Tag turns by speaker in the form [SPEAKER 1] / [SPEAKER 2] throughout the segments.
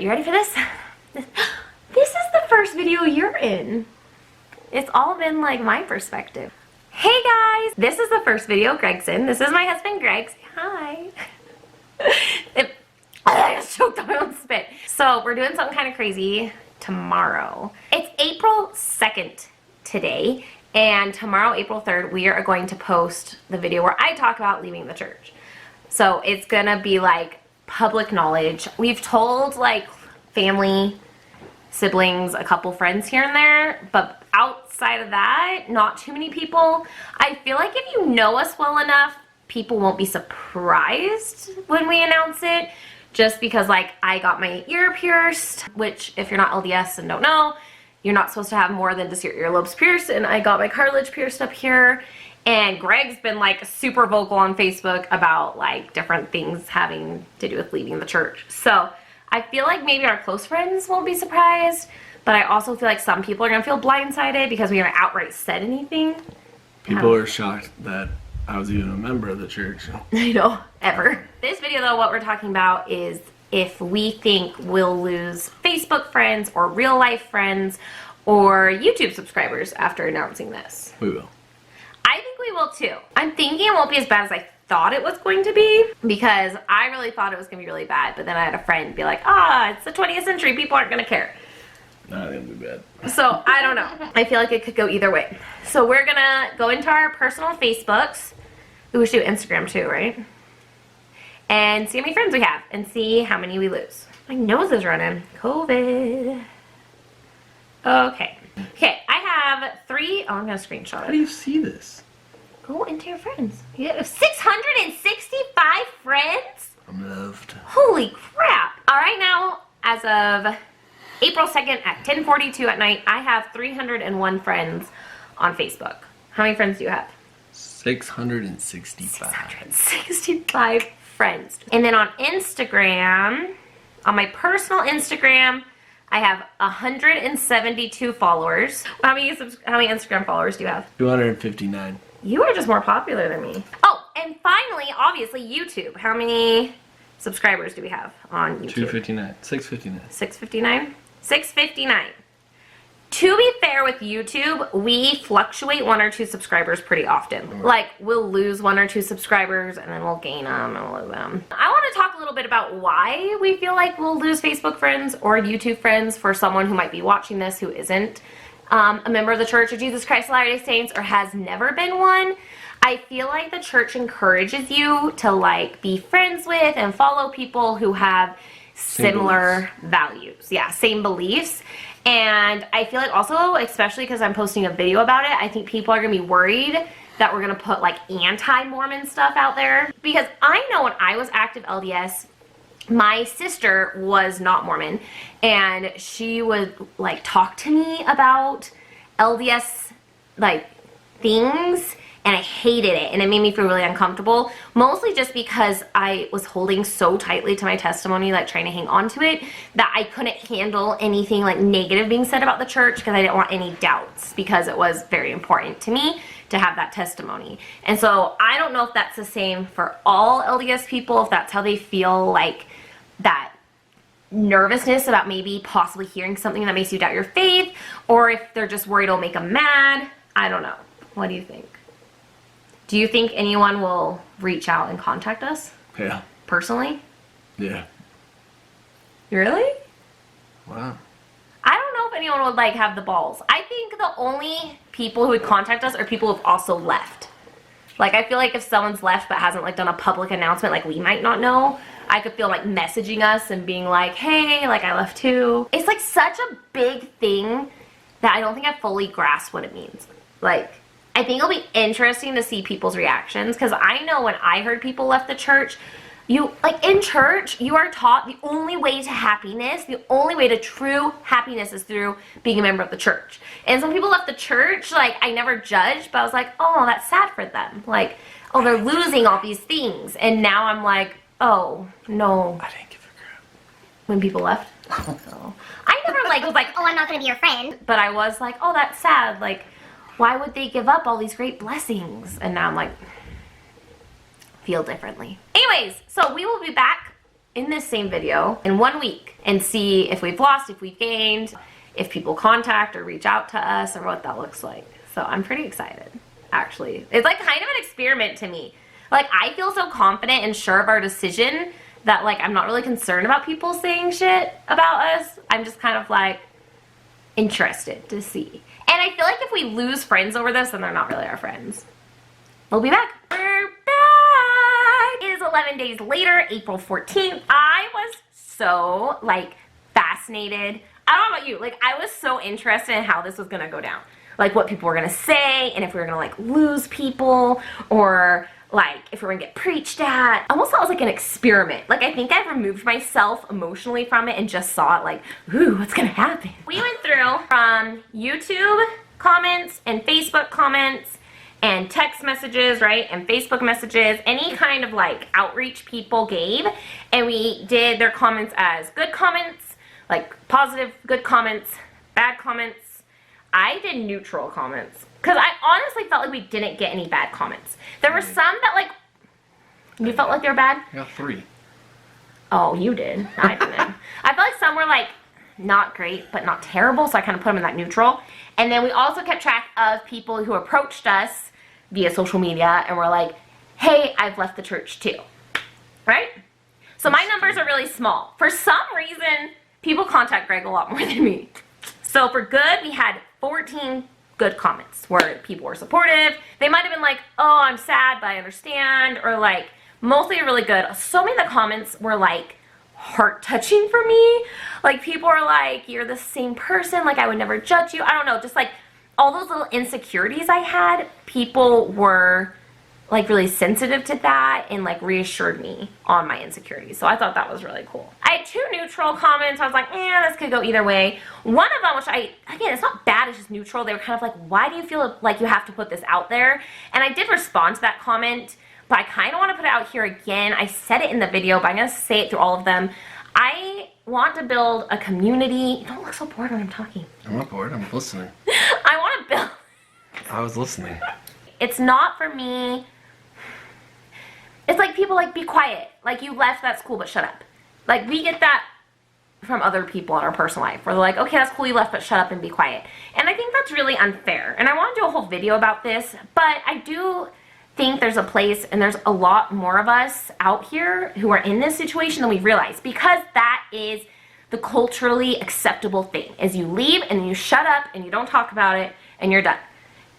[SPEAKER 1] you ready for this? This is the first video you're in. It's all been like my perspective. Hey guys, this is the first video Greg's in. This is my husband Greg. Say hi. I just choked on my own spit. So we're doing something kind of crazy tomorrow. It's April 2nd today, and tomorrow, April 3rd, we are going to post the video where I talk about leaving the church. So it's gonna be like public knowledge. We've told like family, siblings, a couple friends here and there, but outside of that, not too many people. I feel like if you know us well enough, people won't be surprised when we announce it, just because like I got my ear pierced, which if you're not LDS and don't know, you're not supposed to have more than just your earlobes pierced, and I got my cartilage pierced up here. And Greg's been like super vocal on Facebook about like different things having to do with leaving the church. So I feel like maybe our close friends won't be surprised, but I also feel like some people are gonna feel blindsided because we haven't outright said anything.
[SPEAKER 2] People are shocked that I was even a member of the church.
[SPEAKER 1] I know, ever. This video though, what we're talking about is if we think we'll lose Facebook friends or real life friends or YouTube subscribers after announcing this.
[SPEAKER 2] We will.
[SPEAKER 1] I think we will too. I'm thinking it won't be as bad as I thought it was going to be, because I really thought it was gonna be really bad, but then I had a friend be like, it's the 20th century, people aren't gonna care.
[SPEAKER 2] Nah, it'll be bad.
[SPEAKER 1] So I don't know. I feel like it could go either way. So we're gonna go into our personal Facebooks. We should do Instagram too, right? And see how many friends we have and see how many we lose. My nose is running. COVID. Okay. Okay, I have 3. Oh, I'm gonna screenshot it.
[SPEAKER 2] How do you see this?
[SPEAKER 1] Go into your friends. You have 665 friends?
[SPEAKER 2] I'm loved.
[SPEAKER 1] Holy crap. All right, now, as of April 2nd at 10:42 at night, I have 301 friends on Facebook. How many friends do you have?
[SPEAKER 2] 665.
[SPEAKER 1] 665 friends. And then on Instagram, on my personal Instagram, I have 172 followers. How many Instagram followers do you have?
[SPEAKER 2] 259.
[SPEAKER 1] You are just more popular than me. Oh, and finally, obviously, YouTube. How many subscribers do we have on YouTube?
[SPEAKER 2] 259. 659.
[SPEAKER 1] 659? 659. To be fair with YouTube, we fluctuate 1 or 2 subscribers pretty often. Like, we'll lose 1 or 2 subscribers, and then we'll gain them, and we'll lose them. I want to talk a little bit about why we feel like we'll lose Facebook friends or YouTube friends for someone who might be watching this who isn't a member of the Church of Jesus Christ of Latter-day Saints or has never been one. I feel like the church encourages you to like be friends with and follow people who have similar values. Yeah, same beliefs. And I feel like also, especially because I'm posting a video about it, I think people are going to be worried that we're going to put like anti-Mormon stuff out there. Because I know when I was active LDS, my sister was not Mormon, and she would like talk to me about LDS like things, and I hated it, and it made me feel really uncomfortable, mostly just because I was holding so tightly to my testimony, like trying to hang on to it, that I couldn't handle anything like negative being said about the church, because I didn't want any doubts, because it was very important to me to have that testimony. And so I don't know if that's the same for all LDS people, if that's how they feel, like that nervousness about maybe possibly hearing something that makes you doubt your faith, or if they're just worried it'll make them mad. I don't know. What do you think? Do you think anyone will reach out and contact us?
[SPEAKER 2] Yeah.
[SPEAKER 1] Personally?
[SPEAKER 2] Yeah.
[SPEAKER 1] Really?
[SPEAKER 2] Wow.
[SPEAKER 1] I don't know if anyone would like have the balls. I think the only people who would contact us are people who've also left. Like, I feel like if someone's left but hasn't like done a public announcement, like we might not know, I could feel like messaging us and being like, hey, like I left too. It's like such a big thing that I don't think I fully grasp what it means. Like, I think it'll be interesting to see people's reactions, because I know when I heard people left the church, in church, you are taught the only way to happiness, the only way to true happiness is through being a member of the church. And some people left the church, like, I never judged, but I was like, oh, that's sad for them. Like, oh, they're losing all these things. And now I'm like, oh, no.
[SPEAKER 2] I didn't give a crap.
[SPEAKER 1] When people left? Oh. I never, like, was like,
[SPEAKER 3] oh, I'm not gonna be your friend.
[SPEAKER 1] But I was like, oh, that's sad. Like, why would they give up all these great blessings? And now I'm like, feel differently. Anyways, so we will be back in this same video in 1 week and see if we've lost, if we've gained, if people contact or reach out to us, or what that looks like. So I'm pretty excited, actually. It's like kind of an experiment to me. Like, I feel so confident and sure of our decision that, like, I'm not really concerned about people saying shit about us. I'm just kind of like interested to see. And I feel like if we lose friends over this, then they're not really our friends. We'll be back. We're back. It is 11 days later, April 14th. I was so, like, fascinated. I don't know about you. Like, I was so interested in how this was going to go down. Like, what people were going to say, and if we were going to, like, lose people, or, like, if we were going to get preached at. I almost thought it was, like, an experiment. Like, I think I removed myself emotionally from it and just saw it, like, ooh, what's going to happen? We went through from YouTube comments and Facebook comments and text messages, right, and Facebook messages, any kind of, like, outreach people gave, and we did their comments as good comments, like, positive, good comments, bad comments. I did neutral comments, because I honestly felt like we didn't get any bad comments. There were some that, like, you felt like they were bad?
[SPEAKER 2] I got 3.
[SPEAKER 1] Oh, you did. I didn't. I felt like some were, like, not great, but not terrible, so I kind of put them in that neutral. And then we also kept track of people who approached us via social media and were like, hey, I've left the church too, right? So my numbers are really small. For some reason, people contact Greg a lot more than me. So for good, we had 14 good comments where people were supportive. They might have been like, oh, I'm sad, but I understand, or like, mostly really good. So many of the comments were like heart-touching for me. Like, people are like, you're the same person, like I would never judge you. I don't know, just like all those little insecurities I had, people were like really sensitive to that and like reassured me on my insecurities. So I thought that was really cool. I had 2 neutral comments. I was like, this could go either way. One of them, which again, it's not bad, it's just neutral. They were kind of like, why do you feel like you have to put this out there? And I did respond to that comment, but I kind of want to put it out here again. I said it in the video, but I'm going to say it through all of them. I want to build a community. Don't look so bored when I'm talking.
[SPEAKER 2] I'm not bored, I'm listening.
[SPEAKER 1] I want to build.
[SPEAKER 2] I was listening.
[SPEAKER 1] It's not for me. It's like people like, be quiet. Like, you left, that's cool, but shut up. Like, we get that from other people in our personal life where they're like, okay, that's cool, you left, but shut up and be quiet. And I think that's really unfair. And I want to do a whole video about this, but I do think there's a place, and there's a lot more of us out here who are in this situation than we realize, because that is the culturally acceptable thing, is you leave and you shut up and you don't talk about it and you're done.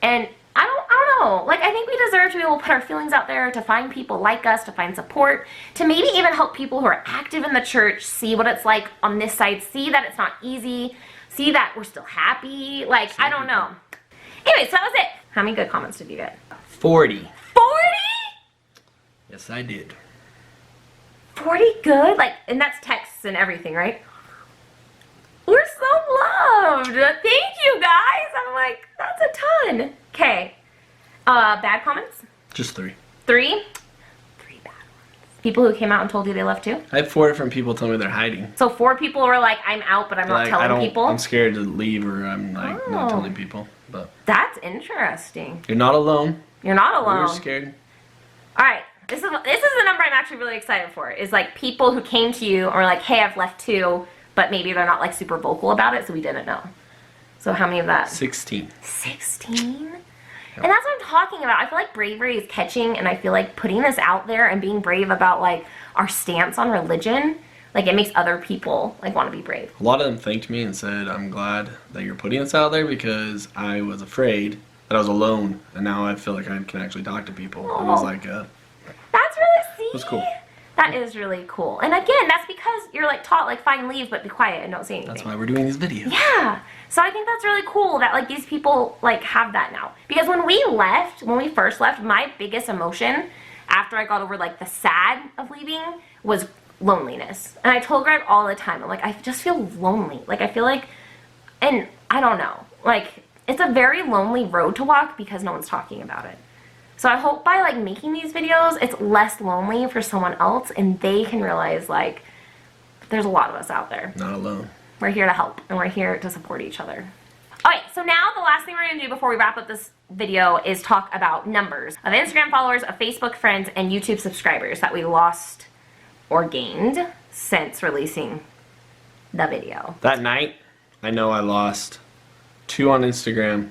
[SPEAKER 1] And I don't know, like, I think we deserve to be able to put our feelings out there, to find people like us, to find support, to maybe even help people who are active in the church see what it's like on this side, see that it's not easy, see that we're still happy. Like, I don't know. Anyway, so that was it. How many good comments did you get?
[SPEAKER 2] 40.
[SPEAKER 1] 40?
[SPEAKER 2] Yes, I did.
[SPEAKER 1] 40 good? Like, and that's texts and everything, right? We're so loved. Thank you, guys. I'm like, that's a ton. Okay. Bad comments?
[SPEAKER 2] Just 3.
[SPEAKER 1] 3? 3 bad ones. People who came out and told you they left too?
[SPEAKER 2] I had 4 different people tell me they're hiding.
[SPEAKER 1] So 4 people were like, I'm out, but I'm not telling people?
[SPEAKER 2] I'm scared to leave, or I'm like not
[SPEAKER 1] Oh.
[SPEAKER 2] telling people. But
[SPEAKER 1] That's interesting.
[SPEAKER 2] you're not alone.
[SPEAKER 1] You're not
[SPEAKER 2] We
[SPEAKER 1] alone.
[SPEAKER 2] were scared.
[SPEAKER 1] All right. This is the number I'm actually really excited for. Is like people who came to you and were like, hey, I've left too, but maybe they're not like super vocal about it, so we didn't know. So how many of that?
[SPEAKER 2] 16.
[SPEAKER 1] 16? And that's what I'm talking about. I feel like bravery is catching, and I feel like putting this out there and being brave about like our stance on religion, like it makes other people like want to be brave.
[SPEAKER 2] A lot of them thanked me and said, I'm glad that you're putting this out there, because I was afraid that I was alone, and now I feel like I can actually talk to people. It was like,
[SPEAKER 1] That's really sweet.
[SPEAKER 2] it was cool.
[SPEAKER 1] That is really cool. And again, that's because you're like taught like fine, leave, but be quiet and don't say anything.
[SPEAKER 2] That's why we're doing these videos.
[SPEAKER 1] Yeah. So I think that's really cool that like these people like have that now. Because when we first left, my biggest emotion after I got over like the sad of leaving was loneliness. And I told Greg all the time, I'm like, I just feel lonely. Like I feel like, and I don't know, like it's a very lonely road to walk because no one's talking about it. So I hope by like making these videos, it's less lonely for someone else and they can realize like there's a lot of us out there.
[SPEAKER 2] Not alone.
[SPEAKER 1] We're here to help and we're here to support each other. Okay, so now the last thing we're gonna do before we wrap up this video is talk about numbers of Instagram followers, of Facebook friends, and YouTube subscribers that we lost or gained since releasing the video.
[SPEAKER 2] That night, I know I lost 2 on Instagram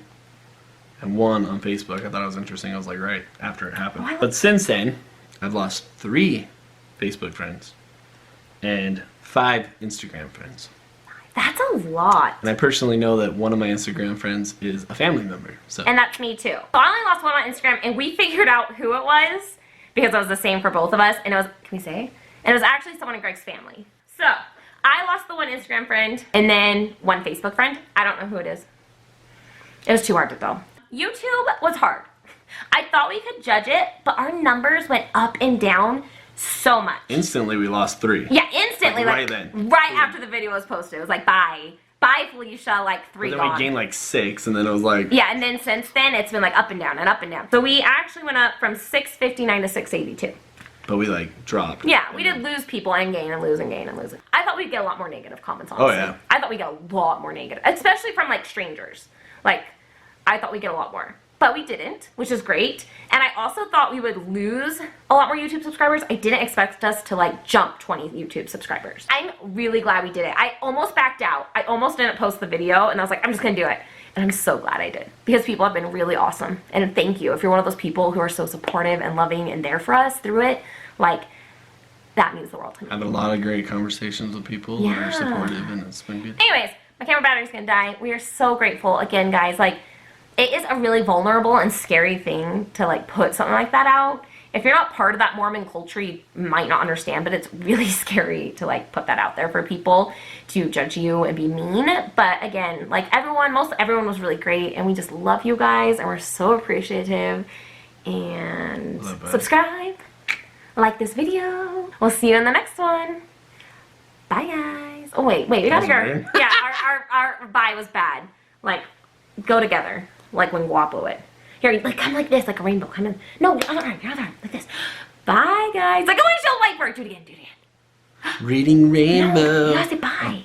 [SPEAKER 2] and 1 on Facebook. I thought it was interesting. I was like, right after it happened. But since then, I've lost 3 Facebook friends and 5 Instagram friends.
[SPEAKER 1] That's a lot.
[SPEAKER 2] And I personally know that one of my Instagram friends is a family member. So.
[SPEAKER 1] And that's me too. So I only lost 1 on Instagram, and we figured out who it was because it was the same for both of us. And it was, can we say? And it was actually someone in Greg's family. So I lost the 1 Instagram friend and then 1 Facebook friend. I don't know who it is. It was too hard to tell. YouTube was hard. I thought we could judge it, but our numbers went up and down so much.
[SPEAKER 2] Instantly, we lost 3.
[SPEAKER 1] Yeah, instantly.
[SPEAKER 2] Like, right then.
[SPEAKER 1] Right after the video was posted. It was like, bye. Bye, Felicia, like 3
[SPEAKER 2] But then
[SPEAKER 1] gone.
[SPEAKER 2] we gained like 6, and then it was like...
[SPEAKER 1] Yeah, and then since then, it's been like up and down and up and down. So we actually went up from 659 to 682.
[SPEAKER 2] But we like dropped.
[SPEAKER 1] Yeah, we did lose people and gain and lose and gain and lose. I thought we'd get a lot more negative comments, honestly.
[SPEAKER 2] Oh, yeah.
[SPEAKER 1] I thought we'd get a lot more negative, especially from like strangers. Like, I thought we'd get a lot more. But we didn't, which is great. And I also thought we would lose a lot more YouTube subscribers. I didn't expect us to like jump 20 YouTube subscribers. I'm really glad we did it. I almost backed out. I almost didn't post the video, and I was like, I'm just gonna do it. And I'm so glad I did, because people have been really awesome. And thank you. If you're one of those people who are so supportive and loving and there for us through it, like, that means the world to me.
[SPEAKER 2] I had a lot of great conversations with people who are supportive, and it's been good.
[SPEAKER 1] Anyways, my camera battery's gonna die. We are so grateful. Again, guys, like, it is a really vulnerable and scary thing to like put something like that out. If you're not part of that Mormon culture, you might not understand, but it's really scary to like put that out there for people to judge you and be mean. But again, like most everyone was really great, and we just love you guys, and we're so appreciative. And subscribe, like this video. We'll see you in the next one. Bye, guys. Oh wait, we gotta go. Yeah, our bye was bad. Like, go together. Like when Guapo it. Here, like, come like this, like a rainbow. Come in. No, your other arm, like this. Bye, guys. Like, oh, I show white bird. Do it again, do it again.
[SPEAKER 2] Reading rainbow.
[SPEAKER 1] No, you gotta say bye.